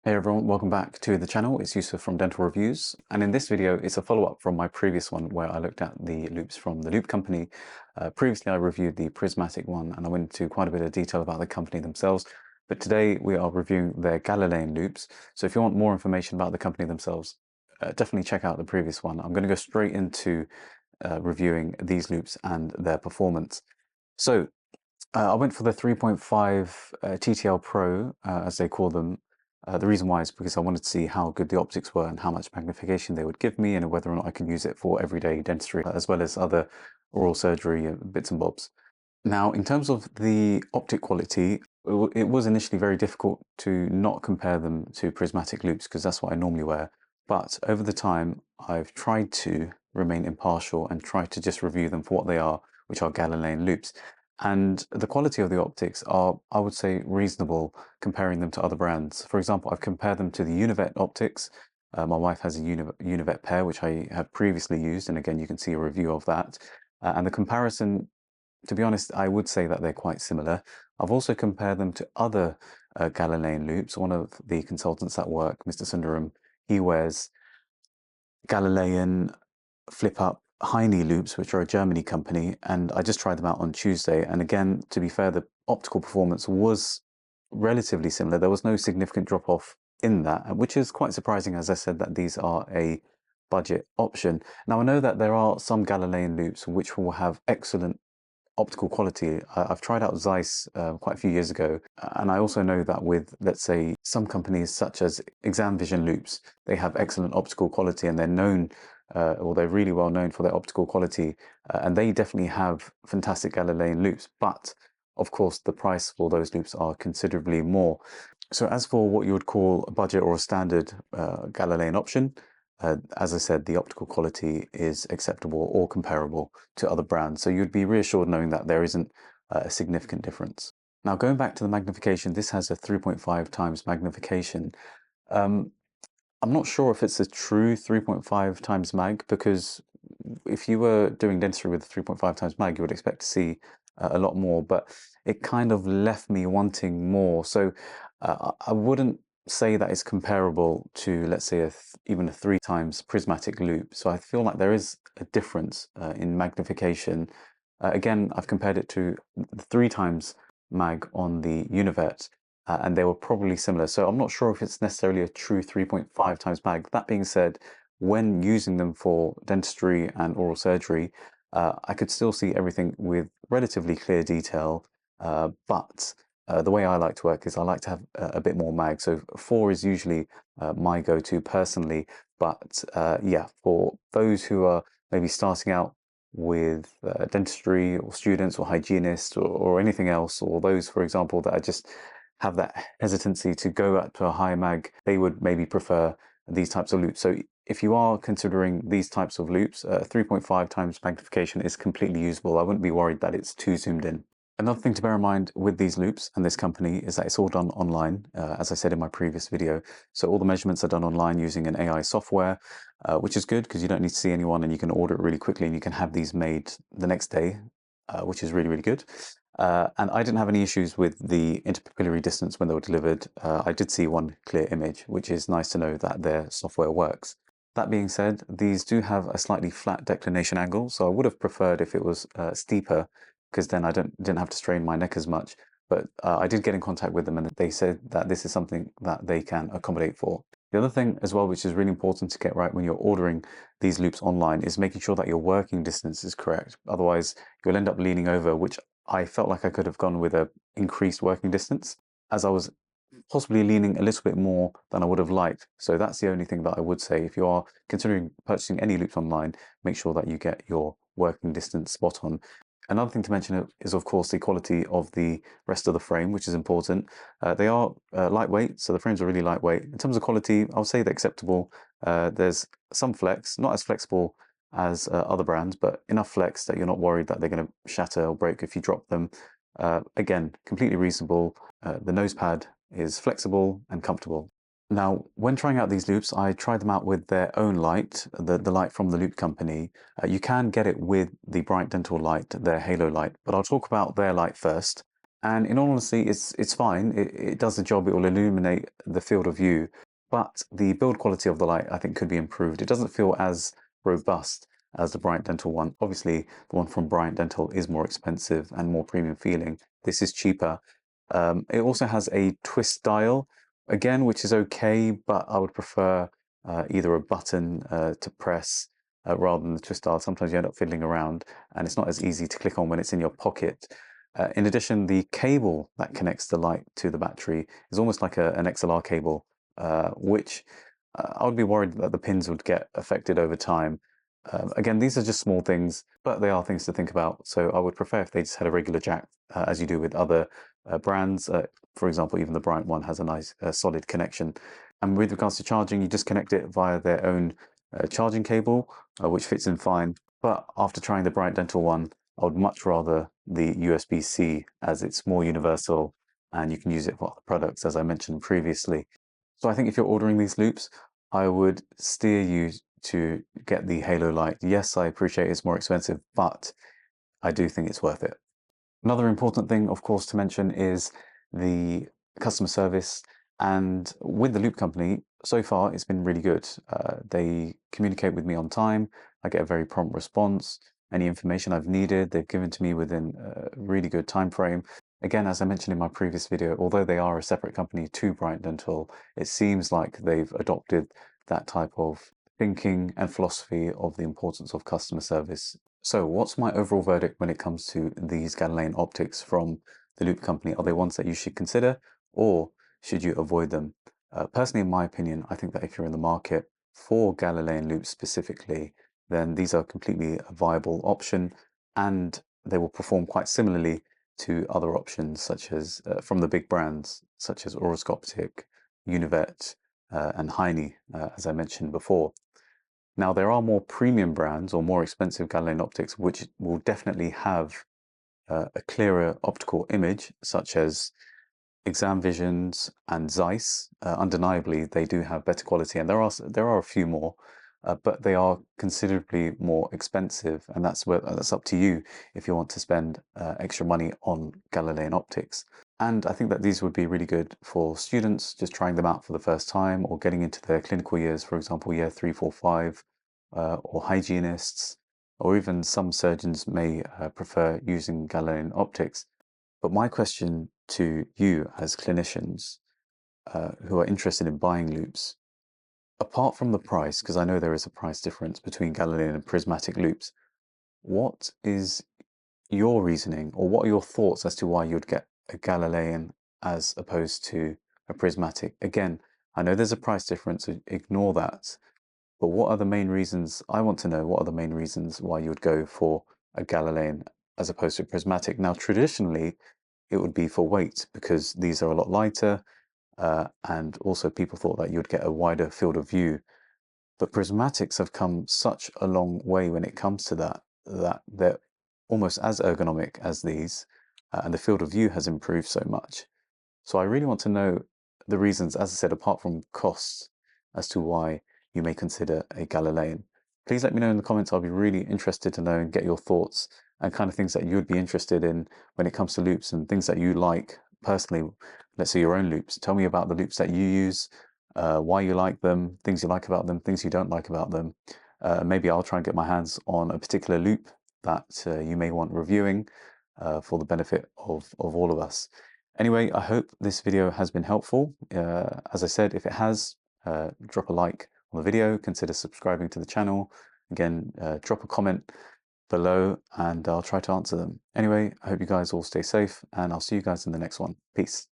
Hey everyone, welcome back to the channel. It's Yusuf from Dental Reviews, and in this video it's a follow-up from my previous one where I looked at the loupes from the Loupe Company. Previously I reviewed the prismatic one and I went into quite a bit of detail about the company themselves, but today we are reviewing their Gallilean loupes. So if you want more information about the company themselves, definitely check out the previous one. I'm going to go straight into reviewing these loupes and their performance. So I went for the 3.5 TTL Pro, as they call them. The reason why is because I wanted to see how good the optics were and how much magnification they would give me, and whether or not I can use it for everyday dentistry, as well as other oral surgery bits and bobs. Now, in terms of the optic quality, it was initially very difficult to not compare them to prismatic loupes, because that's what I normally wear. But over the time, I've tried to remain impartial and try to just review them for what they are, which are Gallilean loupes. And the quality of the optics are, I would say, reasonable comparing them to other brands. For example, I've compared them to the Univet optics. My wife has a Univet pair, which I have previously used, and again, you can see a review of that. And the comparison, to be honest, I would say that they're quite similar. I've also compared them to other Gallilean loupes. One of the consultants at work, Mr. Sundaram, he wears Gallilean flip-up Heine loupes, which are a Germany company, and I just tried them out on Tuesday. And again, to be fair, the optical performance was relatively similar. There was no significant drop-off in that, which is quite surprising, as I said, that these are a budget option. Now, I know that there are some Gallilean loupes which will have excellent optical quality. I've tried out Zeiss quite a few years ago, and I also know that with, let's say, some companies such as Exam Vision loupes, they have excellent optical quality, and they're known, or they're really well known for their optical quality, and they definitely have fantastic Gallilean loupes. But of course, the price for those loupes are considerably more. So as for what you would call a budget or a standard Gallilean option, as I said, the optical quality is acceptable or comparable to other brands. So you'd be reassured knowing that there isn't a significant difference. Now, going back to the magnification, this has a 3.5 times magnification. Um, I'm not sure if it's a true 3.5 times mag, because if you were doing dentistry with 3.5 times mag, you would expect to see a lot more, but it kind of left me wanting more. So I wouldn't say that it's comparable to, let's say, even a 3 times prismatic loupe. So I feel like there is a difference in magnification. Again, I've compared it to the 3 times mag on the Univet, and they were probably similar. So I'm not sure if it's necessarily a true 3.5 times mag. That being said, when using them for dentistry and oral surgery, I could still see everything with relatively clear detail, but the way I like to work is I like to have a bit more mag. So 4 is usually my go-to personally, but yeah, for those who are maybe starting out with dentistry, or students or hygienists, or anything else, or those, for example, that are just have that hesitancy to go up to a high mag, they would maybe prefer these types of loupes. So if you are considering these types of loupes, 3.5 times magnification is completely usable. I wouldn't be worried that it's too zoomed in. Another thing to bear in mind with these loupes and this company is that it's all done online, as I said in my previous video. So all the measurements are done online using an AI software, which is good because you don't need to see anyone, and you can order it really quickly, and you can have these made the next day, which is really, really good. And I didn't have any issues with the interpupillary distance when they were delivered. I did see one clear image, which is nice to know that their software works. That being said, these do have a slightly flat declination angle, so I would have preferred if it was steeper, because then I didn't have to strain my neck as much. But I did get in contact with them, and they said that this is something that they can accommodate for. The other thing as well, which is really important to get right when you're ordering these loupes online, is making sure that your working distance is correct. Otherwise, you'll end up leaning over, which I felt like I could have gone with a increased working distance, as I was possibly leaning a little bit more than I would have liked. So that's the only thing that I would say. If you are considering purchasing any loupes online, make sure that you get your working distance spot on. Another thing to mention is, of course, the quality of the rest of the frame, which is important. They are lightweight, so the frames are really lightweight. In terms of quality, I would say they're acceptable. There's some flex, not as flexible as other brands, but enough flex that you're not worried that they're going to shatter or break if you drop them. Again, completely reasonable. The nose pad is flexible and comfortable. Now, when trying out these loupes, I tried them out with their own light, the light from the Loupe Company. You can get it with the Bright Dental light, their Halo light, but I'll talk about their light first. And in all honesty, it's fine. It does the job. It will illuminate the field of view, but the build quality of the light, I think, could be improved. It doesn't feel as robust as the Bryant Dental one. Obviously, the one from Bryant Dental is more expensive and more premium feeling. This is cheaper. It also has a twist dial, again, which is okay, but I would prefer either a button to press rather than the twist dial. Sometimes you end up fiddling around, and it's not as easy to click on when it's in your pocket. In addition, the cable that connects the light to the battery is almost like an XLR cable, which I would be worried that the pins would get affected over time. Again, these are just small things, but they are things to think about. So I would prefer if they just had a regular jack, as you do with other brands. For example, even the Bryant one has a nice solid connection. And with regards to charging, you just connect it via their own charging cable, which fits in fine. But after trying the Bryant Dental one, I would much rather the USB-C, as it's more universal and you can use it for other products, as I mentioned previously. So I think if you're ordering these loupes, I would steer you to get the Halo Light. Yes, I appreciate it's more expensive, but I do think it's worth it. Another important thing, of course, to mention is the customer service. And with the Loupe Company, so far it's been really good. They communicate with me on time. I get a very prompt response. Any information I've needed, they've given to me within a really good time frame. Again, as I mentioned in my previous video, although they are a separate company to Bryant Dental, it seems like they've adopted that type of thinking and philosophy of the importance of customer service. So what's my overall verdict when it comes to these Gallilean optics from the Loupe Company? Are they ones that you should consider, or should you avoid them? Personally, in my opinion, I think that if you're in the market for Gallilean loupes specifically, then these are completely a viable option, and they will perform quite similarly to other options, such as from the big brands, such as Oroscoptic, Univet, and Heine, as I mentioned before. Now, there are more premium brands or more expensive Gallilean optics which will definitely have a clearer optical image, such as Exam Visions and Zeiss. Undeniably, they do have better quality, and there are a few more, but they are considerably more expensive, and that's up to you if you want to spend extra money on Gallilean optics. And I think that these would be really good for students just trying them out for the first time or getting into their clinical years, for example, year 3, 4, 5, or hygienists, or even some surgeons may prefer using Gallilean optics. But my question to you as clinicians who are interested in buying loupes, apart from the price, because I know there is a price difference between Gallilean and prismatic loupes, what is your reasoning, or what are your thoughts as to why you'd get a Galilean as opposed to a prismatic? Again, I know there's a price difference, so ignore that. But what are the main reasons? I want to know what are the main reasons why you would go for a Galilean as opposed to a prismatic. Now, traditionally, it would be for weight because these are a lot lighter, and also people thought that you'd get a wider field of view. But prismatics have come such a long way when it comes to that they're almost as ergonomic as these, and the field of view has improved so much. So I really want to know the reasons, as I said, apart from costs, as to why you may consider a Galilean. Please let me know in the comments. I'll be really interested to know and get your thoughts and kind of things that you'd be interested in when it comes to loupes and things that you like personally. Let's say your own loupes. Tell me about the loupes that you use, why you like them, things you like about them, things you don't like about them. Maybe I'll try and get my hands on a particular loupe that you may want reviewing for the benefit of all of us. Anyway, I hope this video has been helpful. As I said, if it has, drop a like on the video, consider subscribing to the channel. Again, drop a comment below and I'll try to answer them. Anyway, I hope you guys all stay safe and I'll see you guys in the next one. Peace.